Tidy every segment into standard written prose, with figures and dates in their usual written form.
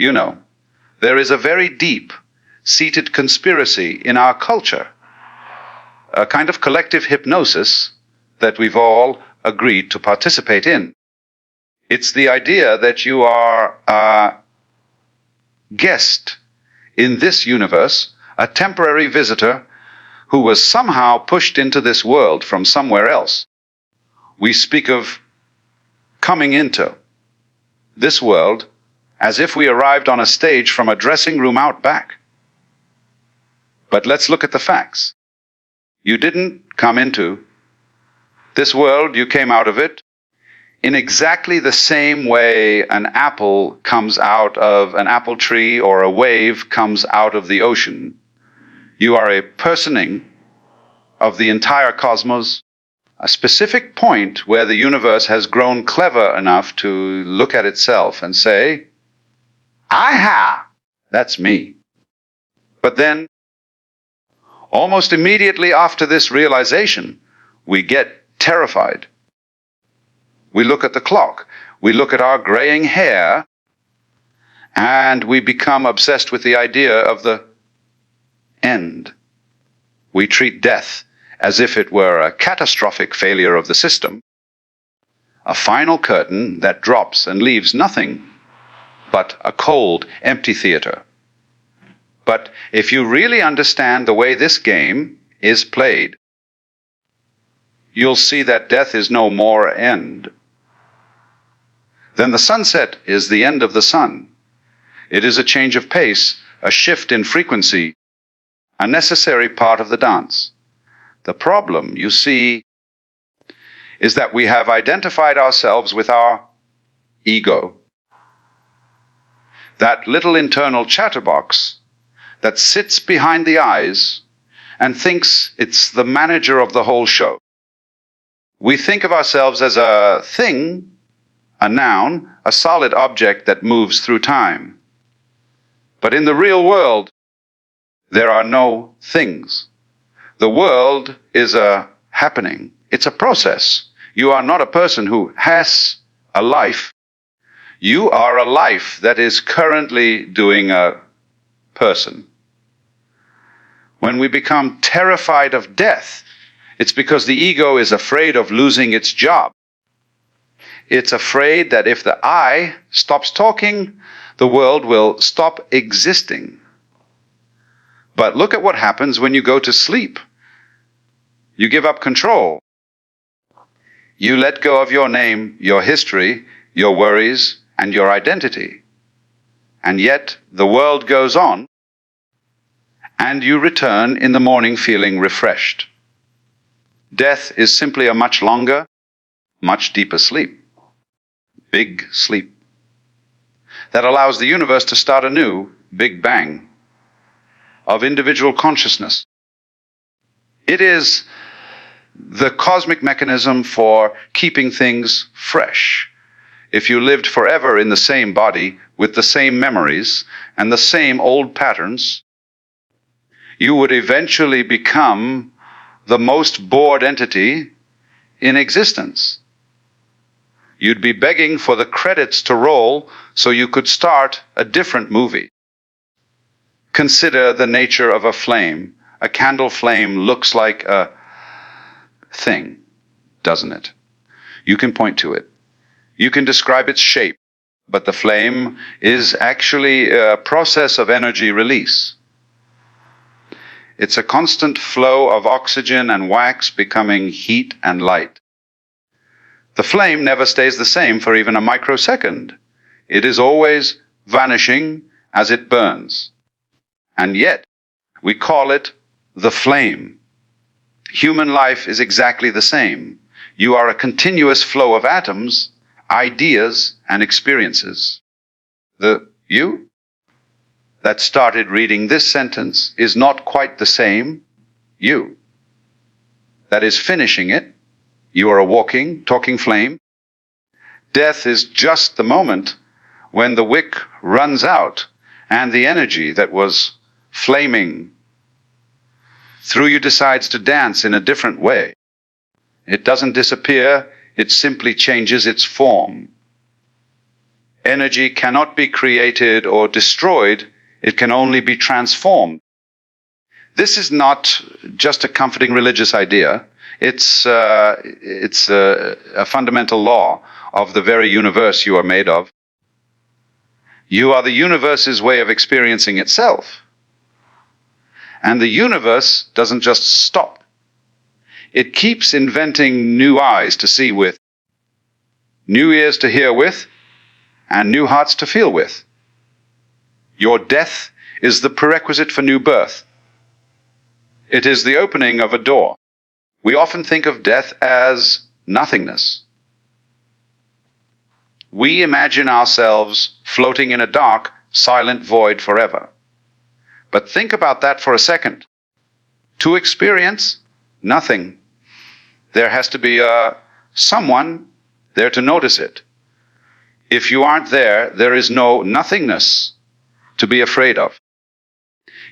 you know, there is a very deep-seated conspiracy in our culture, a kind of collective hypnosis that we've all agreed to participate in. It's the idea that you are a guest in this universe, a temporary visitor who was somehow pushed into this world from somewhere else. We speak of coming into this world as if we arrived on a stage from a dressing room out back. But let's look at the facts. You didn't come into this world, you came out of it in exactly the same way an apple comes out of an apple tree or a wave comes out of the ocean. You are a personing of the entire cosmos, a specific point where the universe has grown clever enough to look at itself and say, aha, that's me. But then, almost immediately after this realization, we get terrified. We look at the clock, we look at our graying hair, and we become obsessed with the idea of the end. We treat death as if it were a catastrophic failure of the system, a final curtain that drops and leaves nothing but a cold, empty theater. But if you really understand the way this game is played, you'll see that death is no more end. Then the sunset is the end of the sun. It is a change of pace, a shift in frequency, a necessary part of the dance. The problem, you see, is that we have identified ourselves with our ego. That little internal chatterbox that sits behind the eyes and thinks it's the manager of the whole show. We think of ourselves as a thing, a noun, a solid object that moves through time. But in the real world, there are no things. The world is a happening. It's a process. You are not a person who has a life. You are a life that is currently doing a person. When we become terrified of death, it's because the ego is afraid of losing its job. It's afraid that if the I stops talking, the world will stop existing. But look at what happens when you go to sleep. You give up control. You let go of your name, your history, your worries, and your identity. And yet the world goes on, and you return in the morning feeling refreshed. Death is simply a much longer, much deeper sleep. Big sleep. That allows the universe to start anew, Big Bang, of individual consciousness. It is the cosmic mechanism for keeping things fresh. If you lived forever in the same body, with the same memories and the same old patterns, you would eventually become the most bored entity in existence. You'd be begging for the credits to roll so you could start a different movie. Consider the nature of a flame. A candle flame looks like a thing, doesn't it? You can point to it. You can describe its shape, but the flame is actually a process of energy release. It's a constant flow of oxygen and wax becoming heat and light. The flame never stays the same for even a microsecond. It is always vanishing as it burns. And yet, we call it the flame. Human life is exactly the same. You are a continuous flow of atoms, ideas, and experiences. The you that started reading this sentence is not quite the same you that is finishing it. You are a walking, talking flame. Death is just the moment when the wick runs out and the energy that was flaming through you decides to dance in a different way. It doesn't disappear, it simply changes its form. Energy cannot be created or destroyed. It can only be transformed. This is not just a comforting religious idea. It's a fundamental law of the very universe you are made of. You are the universe's way of experiencing itself. And the universe doesn't just stop. It keeps inventing new eyes to see with, new ears to hear with, and new hearts to feel with. Your death is the prerequisite for new birth. It is the opening of a door. We often think of death as nothingness. We imagine ourselves floating in a dark, silent void forever. But think about that for a second. To experience nothing, there has to be someone there to notice it. If you aren't there, there is no nothingness to be afraid of.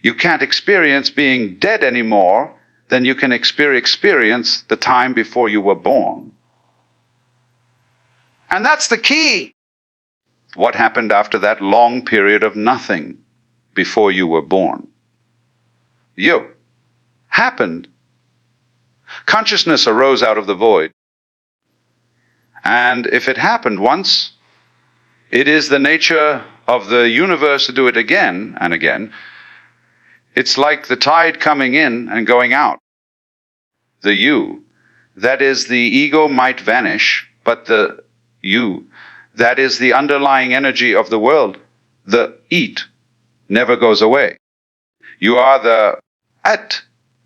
You can't experience being dead any more than you can experience the time before you were born. And that's the key. What happened after that long period of nothing before you were born? You. Happened. Consciousness arose out of the void. And if it happened once, it is the nature of the universe to do it again and again. It's like the tide coming in and going out. The you, that is, the ego might vanish, but the you, that is the underlying energy of the world, the it, never goes away. You are the at,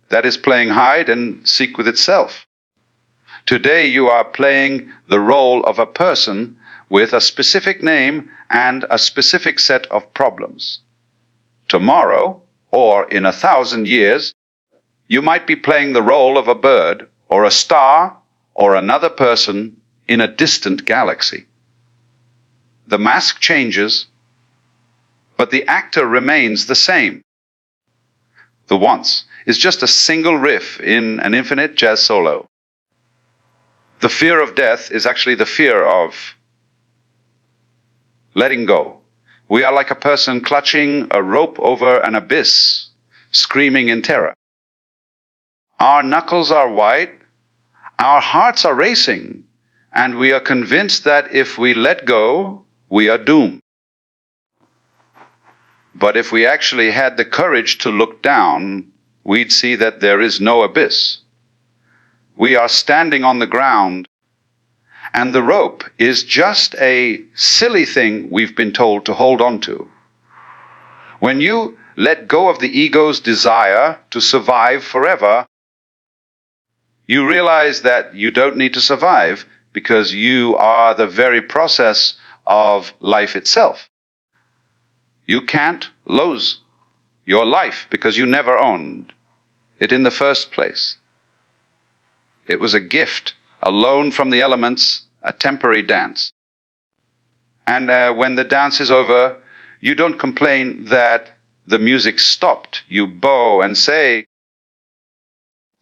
that is playing hide and seek with itself. Today you are playing the role of a person with a specific name and a specific set of problems. Tomorrow, or in 1,000 years, you might be playing the role of a bird or a star or another person in a distant galaxy. The mask changes, but the actor remains the same. The once is just a single riff in an infinite jazz solo. The fear of death is actually the fear of letting go. We are like a person clutching a rope over an abyss, screaming in terror. Our knuckles are white, our hearts are racing, and we are convinced that if we let go, we are doomed. But if we actually had the courage to look down, we'd see that there is no abyss. We are standing on the ground, and the rope is just a silly thing we've been told to hold on to. When you let go of the ego's desire to survive forever, you realize that you don't need to survive because you are the very process of life itself. You can't lose your life because you never owned it in the first place. It was a gift, a loan from the elements, a temporary dance. And when the dance is over, you don't complain that the music stopped. You bow and say,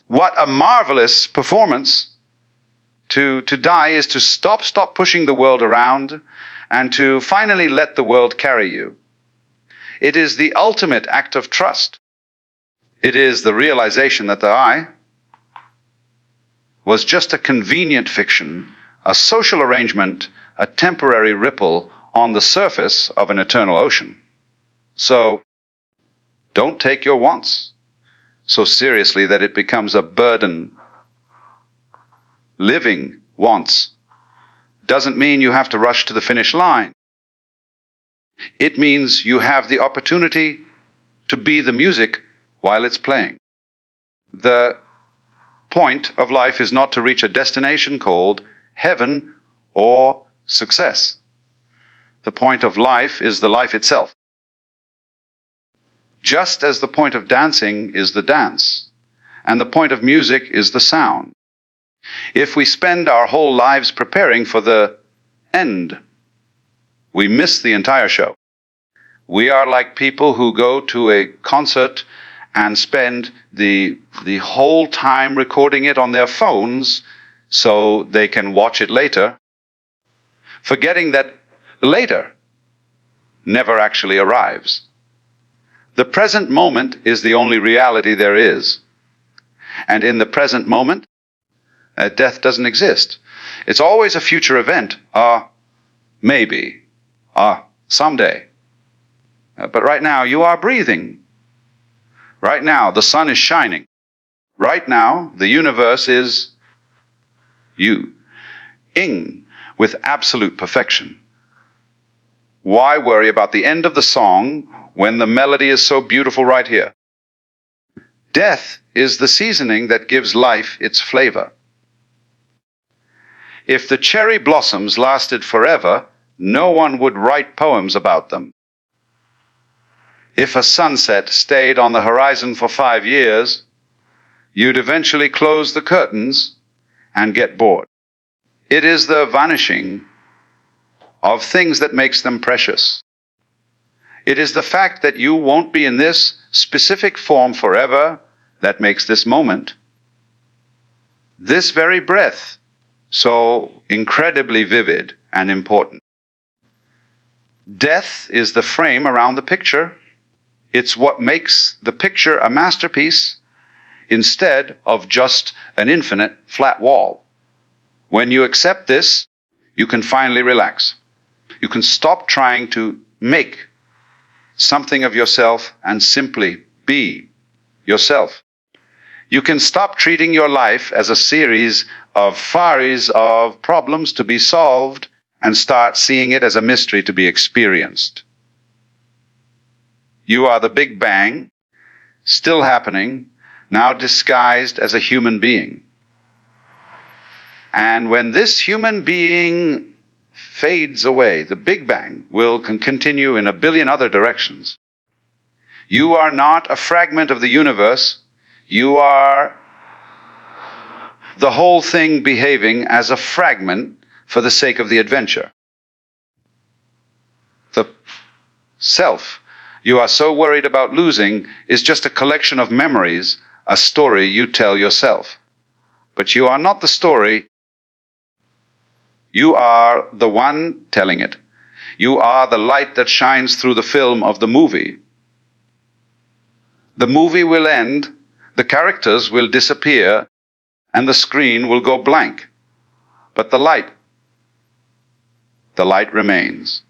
what a marvelous performance. To die is to stop pushing the world around and to finally let the world carry you. It is the ultimate act of trust. It is the realization that the I was just a convenient fiction, a social arrangement, a temporary ripple on the surface of an eternal ocean. So, don't take your wants so seriously that it becomes a burden. Living wants doesn't mean you have to rush to the finish line. It means you have the opportunity to be the music while it's playing. The point of life is not to reach a destination called heaven or success. The point of life is the life itself. Just as the point of dancing is the dance, and the point of music is the sound. If we spend our whole lives preparing for the end, we miss the entire show. We are like people who go to a concert and spend the whole time recording it on their phones so they can watch it later, forgetting that later never actually arrives. The present moment is the only reality there is. And in the present moment, death doesn't exist. It's always a future event. Maybe. Someday. But right now, you are breathing. Right now, the sun is shining. Right now, the universe is you. Ing, with absolute perfection. Why worry about the end of the song when the melody is so beautiful right here? Death is the seasoning that gives life its flavor. If the cherry blossoms lasted forever, no one would write poems about them. If a sunset stayed on the horizon for 5 years, you'd eventually close the curtains and get bored. It is the vanishing of things that makes them precious. It is the fact that you won't be in this specific form forever that makes this moment, this very breath, so incredibly vivid and important. Death is the frame around the picture. It's what makes the picture a masterpiece instead of just an infinite flat wall. When you accept this, you can finally relax. You can stop trying to make something of yourself and simply be yourself. You can stop treating your life as a series of faries of problems to be solved and start seeing it as a mystery to be experienced. You are the Big Bang, still happening, now disguised as a human being. And when this human being fades away, the Big Bang will continue in a billion other directions. You are not a fragment of the universe. You are the whole thing behaving as a fragment for the sake of the adventure. The self you are so worried about losing is just a collection of memories, a story you tell yourself. But you are not the story. You are the one telling it. You are the light that shines through the film of the movie. The movie will end, the characters will disappear, and the screen will go blank. But the light remains.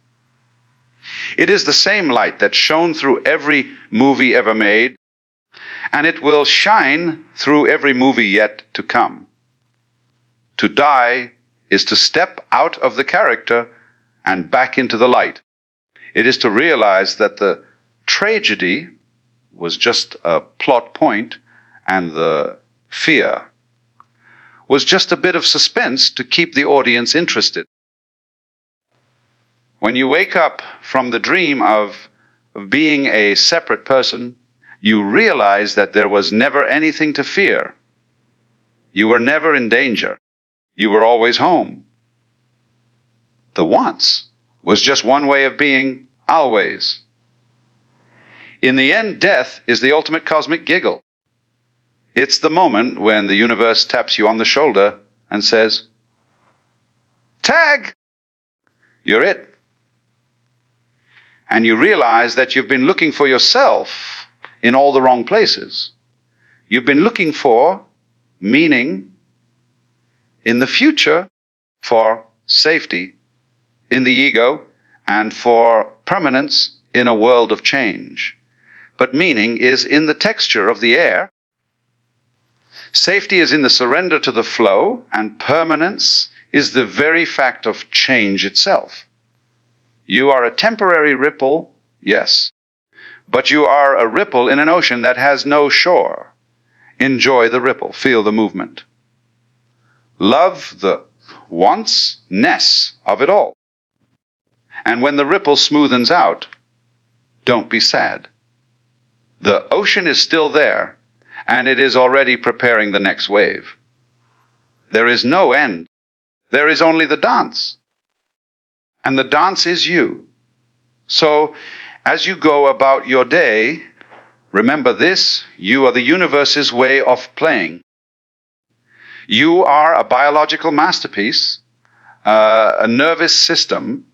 It is the same light that shone through every movie ever made, and it will shine through every movie yet to come. To die is to step out of the character and back into the light. It is to realize that the tragedy was just a plot point and the fear was just a bit of suspense to keep the audience interested. When you wake up from the dream of being a separate person, you realize that there was never anything to fear. You were never in danger. You were always home. The once was just one way of being always. In the end, death is the ultimate cosmic giggle. It's the moment when the universe taps you on the shoulder and says, "Tag! You're it." And you realize that you've been looking for yourself in all the wrong places. You've been looking for meaning in the future, for safety in the ego, and for permanence in a world of change. But meaning is in the texture of the air. Safety is in the surrender to the flow, and permanence is the very fact of change itself. You are a temporary ripple, yes, but you are a ripple in an ocean that has no shore. Enjoy the ripple, feel the movement. Love the once-ness of it all. And when the ripple smoothens out, don't be sad. The ocean is still there, and it is already preparing the next wave. There is no end. There is only the dance. And the dance is you. So, as you go about your day, remember this: you are the universe's way of playing. You are a biological masterpiece, a nervous system